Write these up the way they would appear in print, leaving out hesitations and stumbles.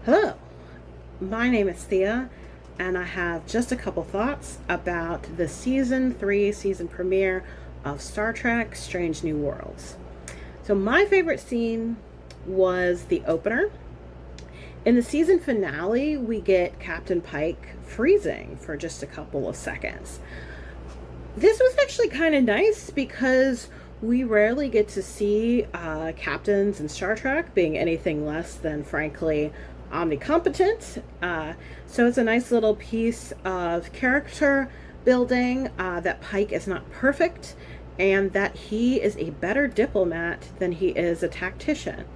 Hello, my name is Thea, and I have just a couple thoughts about the season 3 season premiere of Star Trek Strange New Worlds. So, my favorite scene was the opener. In the season finale, we get Captain Pike freezing for just a couple of seconds. This was actually kind of nice because we rarely get to see captains in Star Trek being anything less than, frankly, omnicompetent. So it's a nice little piece of character building that Pike is not perfect and that he is a better diplomat than he is a tactician.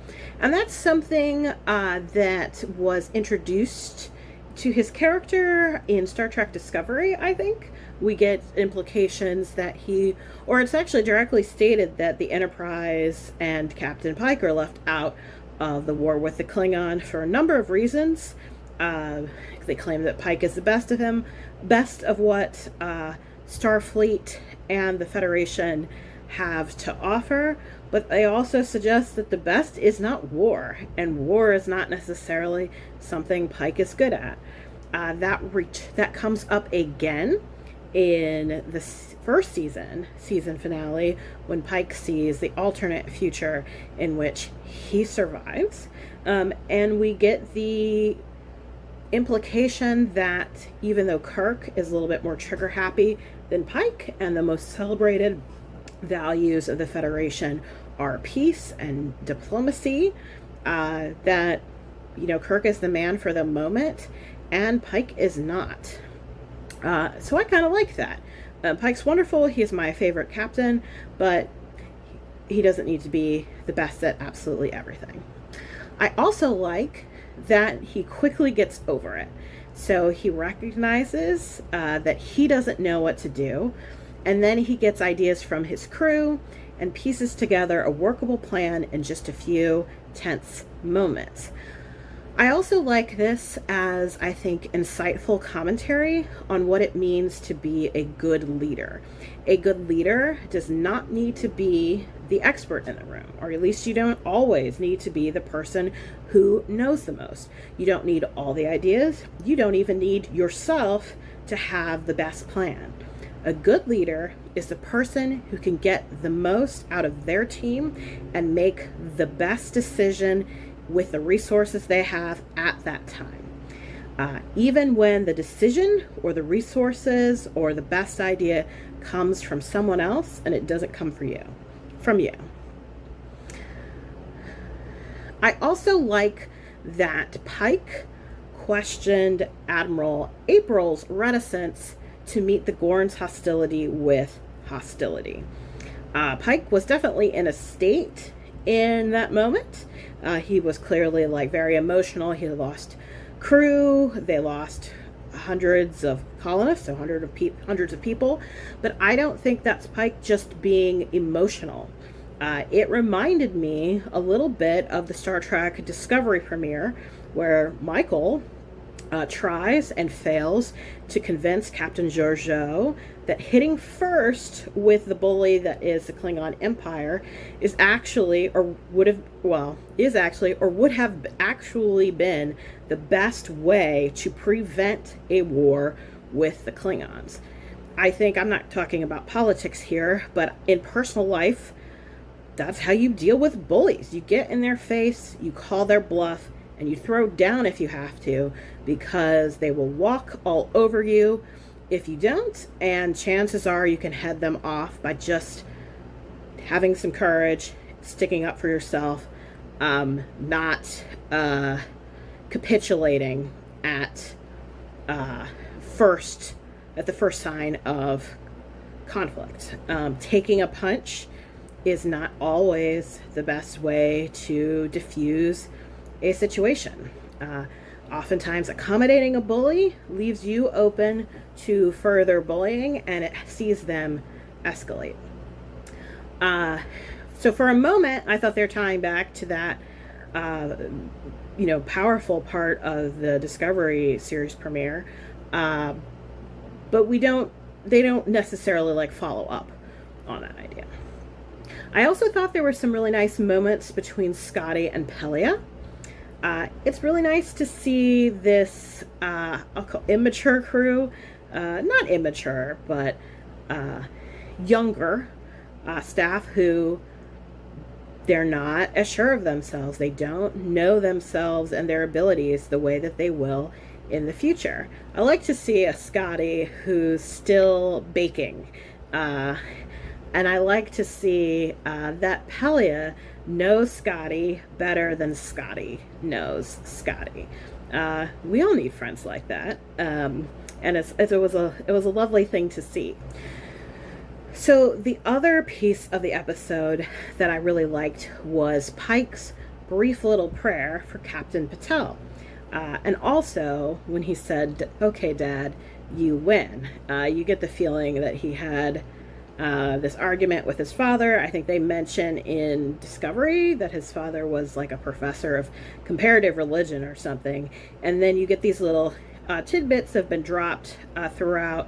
And that's something that was introduced to his character in Star Trek Discovery, I think. We get implications that or it's actually directly stated that the Enterprise and Captain Pike are left out of the war with the Klingon for a number of reasons. They claim that Pike is the best of what Starfleet and the Federation have to offer, but they also suggest that the best is not war, and war is not necessarily something Pike is good at. That comes up again in the first season finale, when Pike sees the alternate future in which he survives. And we get the implication that even though Kirk is a little bit more trigger happy than Pike, and the most celebrated values of the Federation are peace and diplomacy, that Kirk is the man for the moment and Pike is not. So I kind of like that. Pike's wonderful. He's my favorite captain, but he doesn't need to be the best at absolutely everything. I also like that he quickly gets over it. So he recognizes that he doesn't know what to do, and then he gets ideas from his crew and pieces together a workable plan in just a few tense moments. I also like this as, I think, insightful commentary on what it means to be a good leader. A good leader does not need to be the expert in the room, or at least you don't always need to be the person who knows the most. You don't need all the ideas. You don't even need yourself to have the best plan. A good leader is the person who can get the most out of their team and make the best decision with the resources they have at that time. Even when the decision or the resources or the best idea comes from someone else and it doesn't come from you. I also like that Pike questioned Admiral April's reticence to meet the Gorn's hostility with hostility. Pike was definitely in a state in that moment. He was clearly very emotional. He lost crew. They lost hundreds of colonists, so hundreds of people. But I don't think that's Pike just being emotional. It reminded me a little bit of the Star Trek Discovery premiere, where Michael tries and fails to convince Captain Georgiou that hitting first with the bully that is the Klingon Empire is actually, or would have actually been the best way to prevent a war with the Klingons. I'm not talking about politics here, but in personal life, that's how you deal with bullies. You get in their face, you call their bluff, and you throw down if you have to, because they will walk all over you if you don't, and chances are you can head them off by just having some courage, sticking up for yourself, not capitulating at the first sign of conflict. Taking a punch is not always the best way to diffuse a situation. Oftentimes, accommodating a bully leaves you open to further bullying, and it sees them escalate. So for a moment, I thought they were tying back to that, powerful part of the Discovery series premiere, but they don't necessarily follow up on that idea. I also thought there were some really nice moments between Scotty and Pelia. It's really nice to see this I'll call immature crew, not immature, but uh, younger staff who they're not as sure of themselves. They don't know themselves and their abilities the way that they will in the future. I like to see a Scotty who's still baking. Uh, and I like to see that Pelia knows Scotty better than Scotty knows Scotty. We all need friends like that. And it was a lovely thing to see. So the other piece of the episode that I really liked was Pike's brief little prayer for Captain Patel. And also when he said, "Okay, Dad, you win," you get the feeling that he had this argument with his father. I think they mention in Discovery that his father was like a professor of comparative religion or something. And then you get these little tidbits have been dropped throughout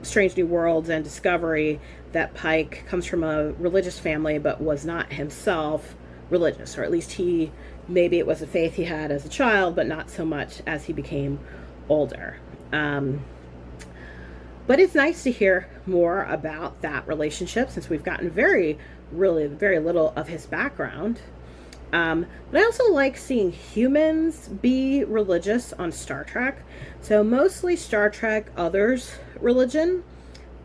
Strange New Worlds and Discovery that Pike comes from a religious family but was not himself religious, or at least maybe it was a faith he had as a child, but not so much as he became older. But it's nice to hear more about that relationship since we've gotten really very little of his background. But I also like seeing humans be religious on Star Trek. So mostly Star Trek, others' religion.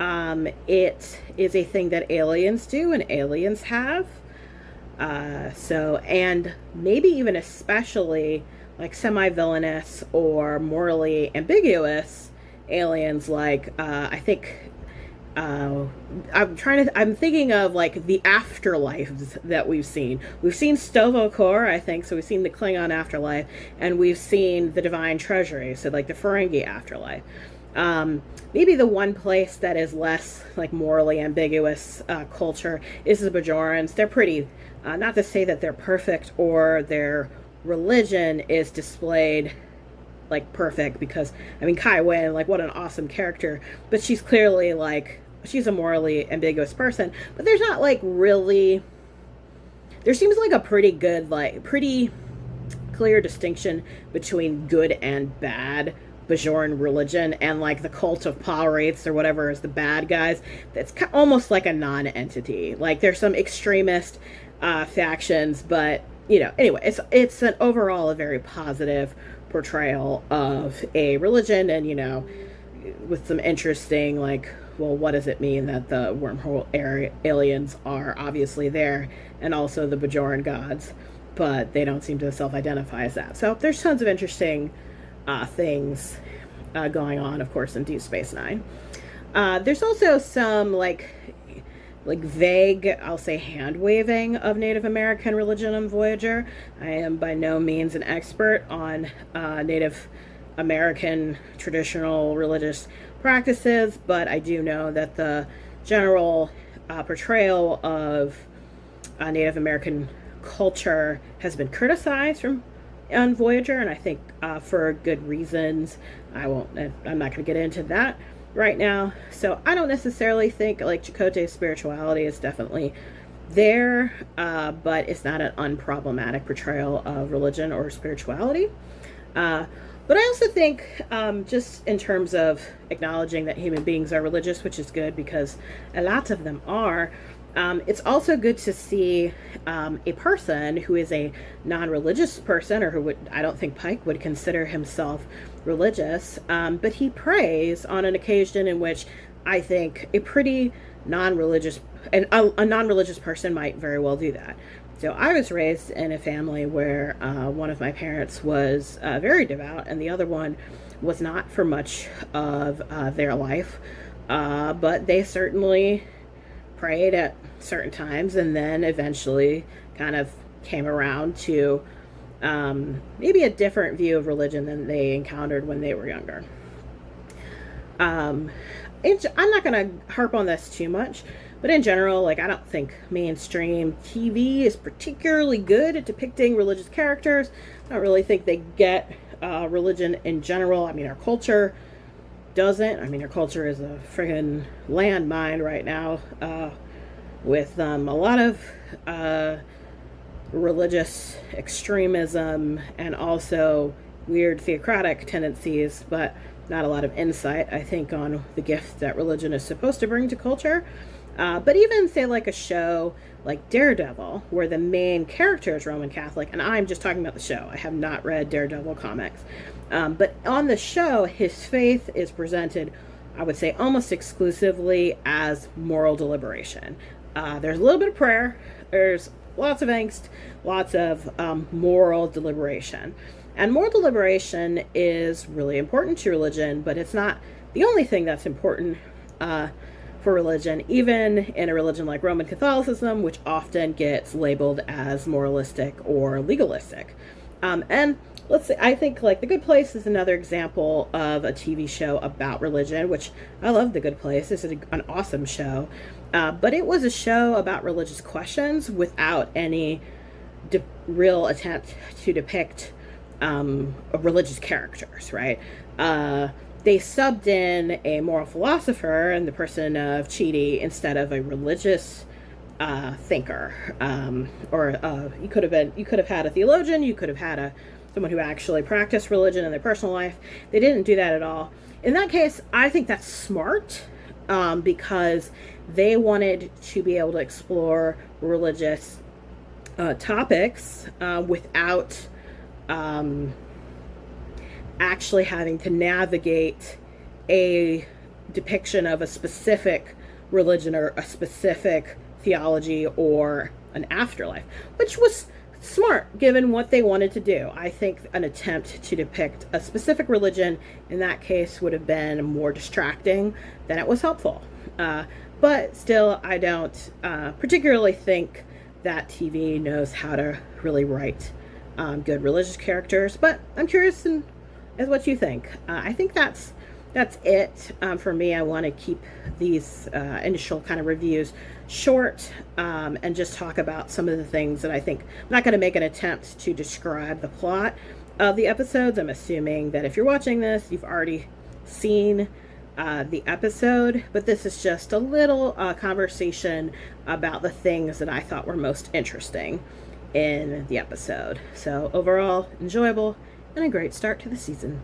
It is a thing that aliens do and aliens have. And maybe even especially like semi-villainous or morally ambiguous aliens, like I'm thinking of like the afterlives that we've seen. We've seen Stovokor, I think, so we've seen the Klingon afterlife, and we've seen the Divine Treasury, so like the Ferengi afterlife. Maybe the one place that is less like morally ambiguous culture is the Bajorans. They're pretty, not to say that they're perfect or their religion is displayed like perfect, because I mean Kai Wynn, like what an awesome character, but she's clearly like she's a morally ambiguous person, but there's not like really, there seems like a pretty clear distinction between good and bad Bajoran religion, and like the cult of power wraiths or whatever is the bad guys. That's almost like a non-entity. Like there's some extremist factions, but you know, anyway, it's an overall a very positive portrayal of a religion, and you know, with some interesting like, well, what does it mean that the wormhole aliens are obviously there, and also the Bajoran gods, but they don't seem to self-identify as that. So there's tons of interesting things going on, of course, in Deep Space Nine. There's also some like vague, I'll say, hand waving of Native American religion on Voyager. I am by no means an expert on Native American traditional religious practices, but I do know that the general portrayal of Native American culture has been criticized on Voyager, and I think for good reasons. I'm not going to get into that right now. So I don't necessarily think like Chakotay's spirituality is definitely there, but it's not an unproblematic portrayal of religion or spirituality. But I also think, just in terms of acknowledging that human beings are religious, which is good because a lot of them are, it's also good to see a person who is a non-religious person, or who I don't think Pike would consider himself religious, but he prays on an occasion in which I think a pretty non-religious, and a non-religious person might very well do that. So I was raised in a family where one of my parents was very devout and the other one was not for much of their life, but they certainly prayed at certain times, and then eventually kind of came around to maybe a different view of religion than they encountered when they were younger. I'm not going to harp on this too much, but in general, like, I don't think mainstream TV is particularly good at depicting religious characters. I don't really think they get religion in general. I mean, our culture doesn't. I mean, our culture is a friggin' landmine right now, with a lot of religious extremism and also weird theocratic tendencies, but not a lot of insight, I think, on the gift that religion is supposed to bring to culture. But even, say, like a show like Daredevil, where the main character is Roman Catholic, and I'm just talking about the show. I have not read Daredevil comics. But on the show, his faith is presented, I would say, almost exclusively as moral deliberation. There's a little bit of prayer, there's lots of angst, lots of moral deliberation. And moral deliberation is really important to religion, but it's not the only thing that's important for religion, even in a religion like Roman Catholicism, which often gets labeled as moralistic or legalistic. And let's say, I think like The Good Place is another example of a TV show about religion, which I love. The Good Place. This is an awesome show. But it was a show about religious questions without any real attempt to depict religious characters, right? They subbed in a moral philosopher in the person of Chidi instead of a religious thinker, or you could have had a theologian, you could have had someone who actually practiced religion in their personal life. They didn't do that at all. In that case, I think that's smart, because they wanted to be able to explore religious topics without actually having to navigate a depiction of a specific religion or a specific theology or an afterlife, which was smart given what they wanted to do. I think an attempt to depict a specific religion in that case would have been more distracting than it was helpful. But still, I don't particularly think that TV knows how to really write good religious characters, but I'm curious as what you think. I think that's it for me. I want to keep these initial kind of reviews short and just talk about some of the things that I think. I'm not going to make an attempt to describe the plot of the episodes. I'm assuming that if you're watching this, you've already seen the episode, but this is just a little conversation about the things that I thought were most interesting in the episode. So overall, enjoyable and a great start to the season.